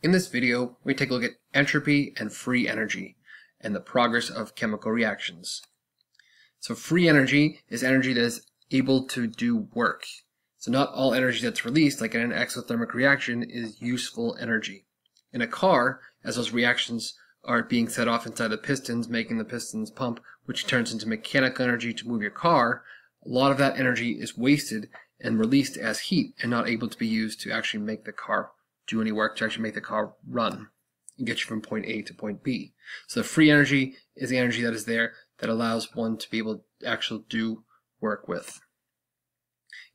In this video, we take a look at entropy and free energy and the progress of chemical reactions. So free energy is energy that is able to do work. So not all energy that's released, like in an exothermic reaction, is useful energy. In a car, as those reactions are being set off inside the pistons, making the pistons pump, which turns into mechanical energy to move your car, a lot of that energy is wasted and released as heat and not able to be used to actually make the car do any work, to actually make the car run and get you from point A to point B. So the free energy is the energy that is there that allows one to be able to actually do work with.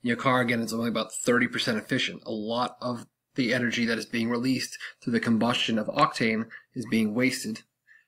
In your car, again, it's only about 30% efficient. A lot of the energy that is being released through the combustion of octane is being wasted.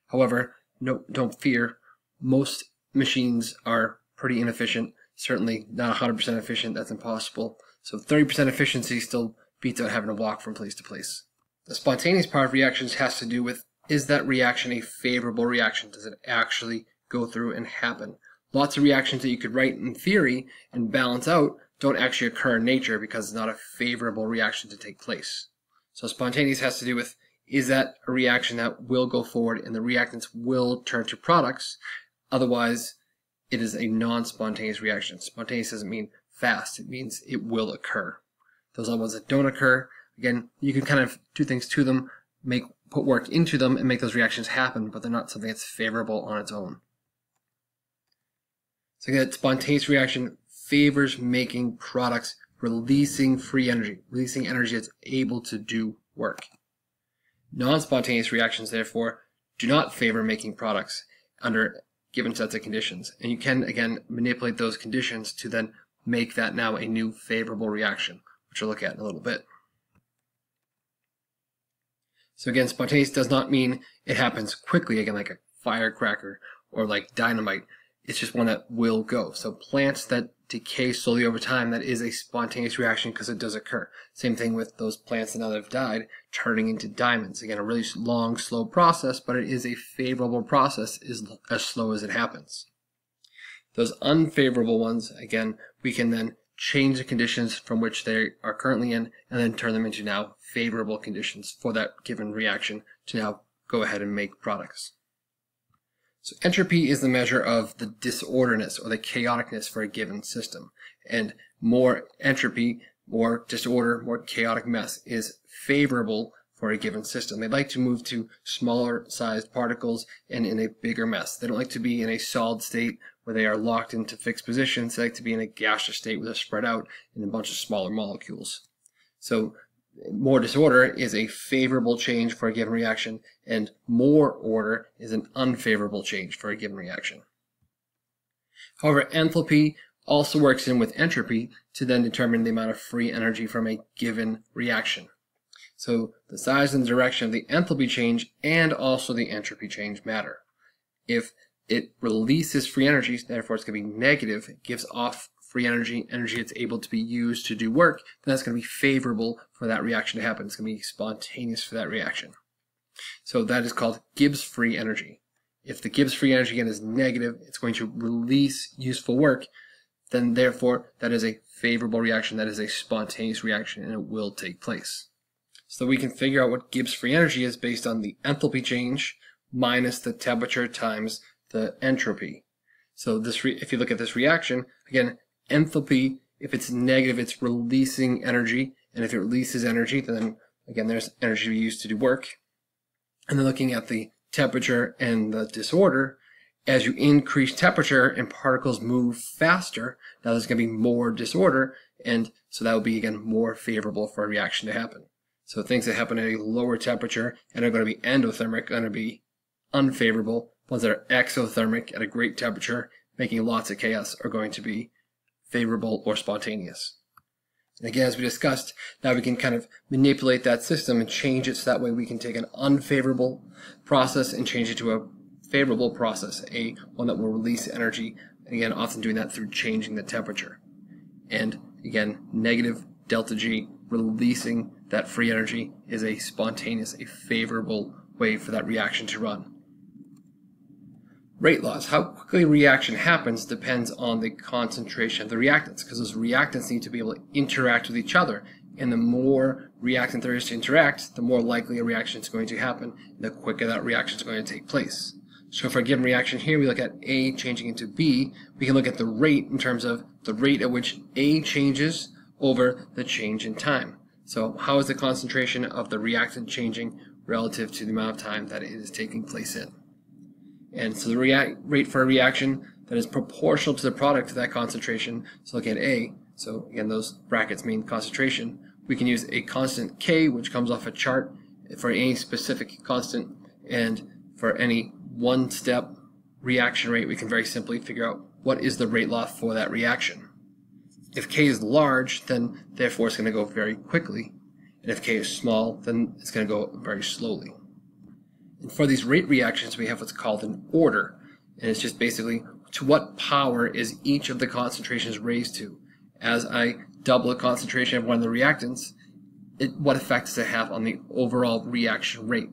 However, don't fear, most machines are pretty inefficient. Certainly not 100% efficient, that's impossible. So 30% efficiency still beats out having to walk from place to place. The spontaneous part of reactions has to do with, is that reaction a favorable reaction? Does it actually go through and happen? Lots of reactions that you could write in theory and balance out don't actually occur in nature because it's not a favorable reaction to take place. So spontaneous has to do with, is that a reaction that will go forward and the reactants will turn to products? Otherwise, it is a non-spontaneous reaction. Spontaneous doesn't mean fast, it means it will occur. Those other ones that don't occur, again, you can kind of do things to them, put work into them and make those reactions happen, but they're not something that's favorable on its own. So again, spontaneous reaction favors making products, releasing free energy, releasing energy that's able to do work. Non-spontaneous reactions, therefore, do not favor making products under given sets of conditions. And you can, again, manipulate those conditions to then make that now a new favorable reaction, which we'll look at in a little bit. So again, spontaneous does not mean it happens quickly, again, like a firecracker or like dynamite. It's just one that will go. So plants that decay slowly over time, that is a spontaneous reaction because it does occur. Same thing with those plants that now that have died turning into diamonds. Again, a really long, slow process, but it is a favorable process as slow as it happens. Those unfavorable ones, again, we can then change the conditions from which they are currently in and then turn them into now favorable conditions for that given reaction to now go ahead and make products. So entropy is the measure of the disorderness or the chaoticness for a given system. And more entropy, more disorder, more chaotic mess is favorable for a given system. They like to move to smaller sized particles and in a bigger mess. They don't like to be in a solid state where they are locked into fixed positions. They like to be in a gaseous state where they're spread out in a bunch of smaller molecules. So more disorder is a favorable change for a given reaction, and more order is an unfavorable change for a given reaction. However, enthalpy also works in with entropy to then determine the amount of free energy from a given reaction. So the size and direction of the enthalpy change and also the entropy change matter. If it releases free energy, therefore it's going to be negative, it gives off free energy, energy that's able to be used to do work, then that's going to be favorable for that reaction to happen. It's going to be spontaneous for that reaction. So that is called Gibbs free energy. If the Gibbs free energy again is negative, it's going to release useful work, then therefore that is a favorable reaction, that is a spontaneous reaction, and it will take place. So we can figure out what Gibbs free energy is based on the enthalpy change minus the temperature times the entropy. So this if you look at this reaction, again, enthalpy, if it's negative, it's releasing energy, and if it releases energy, then again there's energy used to do work. And then looking at the temperature and the disorder, as you increase temperature and particles move faster, now there's going to be more disorder, and so that will be again more favorable for a reaction to happen. So things that happen at a lower temperature and are going to be endothermic are going to be unfavorable. Ones that are exothermic at a great temperature, making lots of chaos, are going to be favorable or spontaneous. And again, as we discussed, now we can kind of manipulate that system and change it so that way we can take an unfavorable process and change it to a favorable process, one that will release energy. And again, often doing that through changing the temperature. And again, negative delta G, releasing that free energy, is a spontaneous, a favorable way for that reaction to run. Rate laws. How quickly a reaction happens depends on the concentration of the reactants, because those reactants need to be able to interact with each other And the more reactant there is to interact, the more likely a reaction is going to happen, and the quicker that reaction is going to take place. So for a given reaction here, we look at A changing into B. We can look at the rate in terms of the rate at which A changes over the change in time. So how is the concentration of the reactant changing relative to the amount of time that it is taking place in? And so the rate for a reaction that is proportional to the product of that concentration, so look at A, so again those brackets mean concentration, we can use a constant K, which comes off a chart for any specific constant, and for any one-step reaction rate we can very simply figure out what is the rate law for that reaction. If K is large, then therefore it's going to go very quickly, and if K is small, then it's going to go very slowly. And for these rate reactions, we have what's called an order, and it's just basically to what power is each of the concentrations raised to. As I double the concentration of one of the reactants, what effect does it have on the overall reaction rate?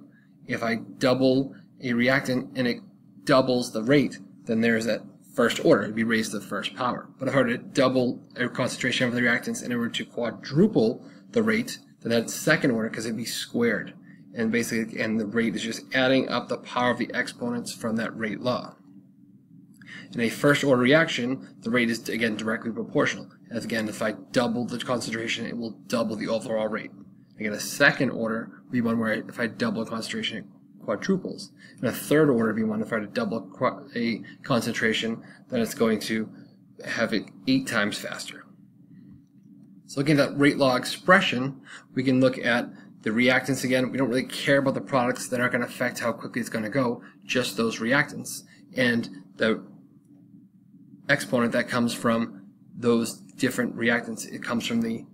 If I double a reactant and it doubles the rate, then there's that first order, it'd be raised to the first power. But if I were to double a concentration of the reactants and it were to quadruple the rate, then that's second order because it'd be squared. And basically, and the rate is just adding up the power of the exponents from that rate law. In a first order reaction, the rate is again directly proportional. As again, if I double the concentration, it will double the overall rate. Again, a second order would be one where if I double a concentration, it quadruples. And a third order would be one if I were to double a concentration, then it's going to have it 8 times faster. So looking at that rate law expression, we can look at the reactants again. We don't really care about the products that aren't going to affect how quickly it's going to go, just those reactants. And the exponent that comes from those different reactants, it comes from the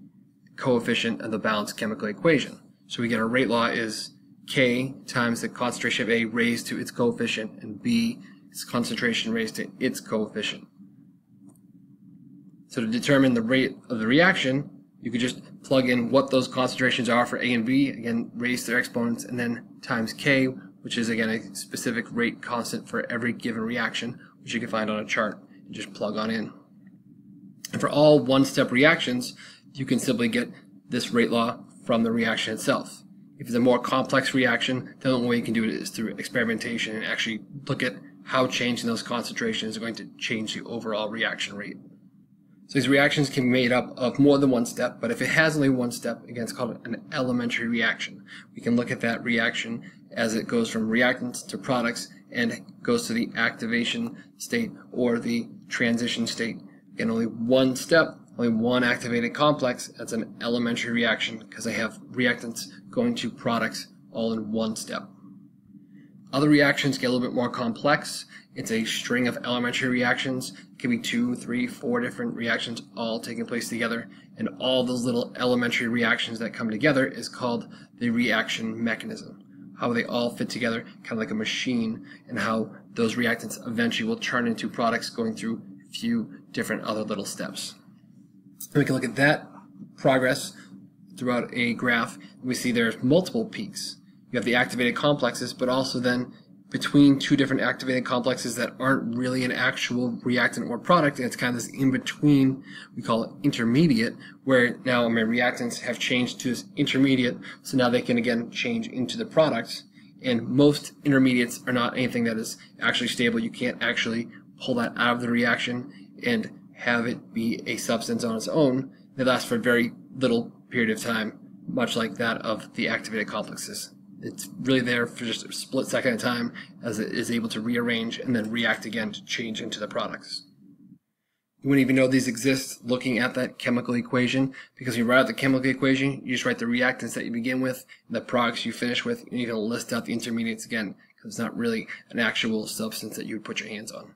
coefficient of the balanced chemical equation. So we get our rate law is K times the concentration of A raised to its coefficient, and B is concentration raised to its coefficient. So to determine the rate of the reaction, you could just plug in what those concentrations are for A and B, again raise their exponents, and then times K, which is again a specific rate constant for every given reaction, which you can find on a chart, and just plug on in. And for all one-step reactions, you can simply get this rate law from the reaction itself. If it's a more complex reaction, the only way you can do it is through experimentation and actually look at how changing those concentrations are going to change the overall reaction rate. So these reactions can be made up of more than one step, but if it has only one step, again, it's called an elementary reaction. We can look at that reaction as it goes from reactants to products and goes to the activation state or the transition state. Again, only one step, only one activated complex. That's an elementary reaction because I have reactants going to products all in one step. Other reactions get a little bit more complex. It's a string of elementary reactions. It can be 2, 3, 4 different reactions all taking place together, and all those little elementary reactions that come together is called the reaction mechanism. How they all fit together, kind of like a machine, and how those reactants eventually will turn into products going through a few different other little steps. And we can look at that progress throughout a graph, and we see there's multiple peaks. You have the activated complexes, but also then between two different activated complexes that aren't really an actual reactant or product, and it's kind of this in-between, we call it intermediate, where now my reactants have changed to this intermediate, so now they can again change into the product. And most intermediates are not anything that is actually stable. You can't actually pull that out of the reaction and have it be a substance on its own. They last for a very little period of time, much like that of the activated complexes. It's really there for just a split second at a time as it is able to rearrange and then react again to change into the products. You wouldn't even know these exist looking at that chemical equation, because when you write out the chemical equation, you just write the reactants that you begin with, and the products you finish with, and you can list out the intermediates again, because it's not really an actual substance that you would put your hands on.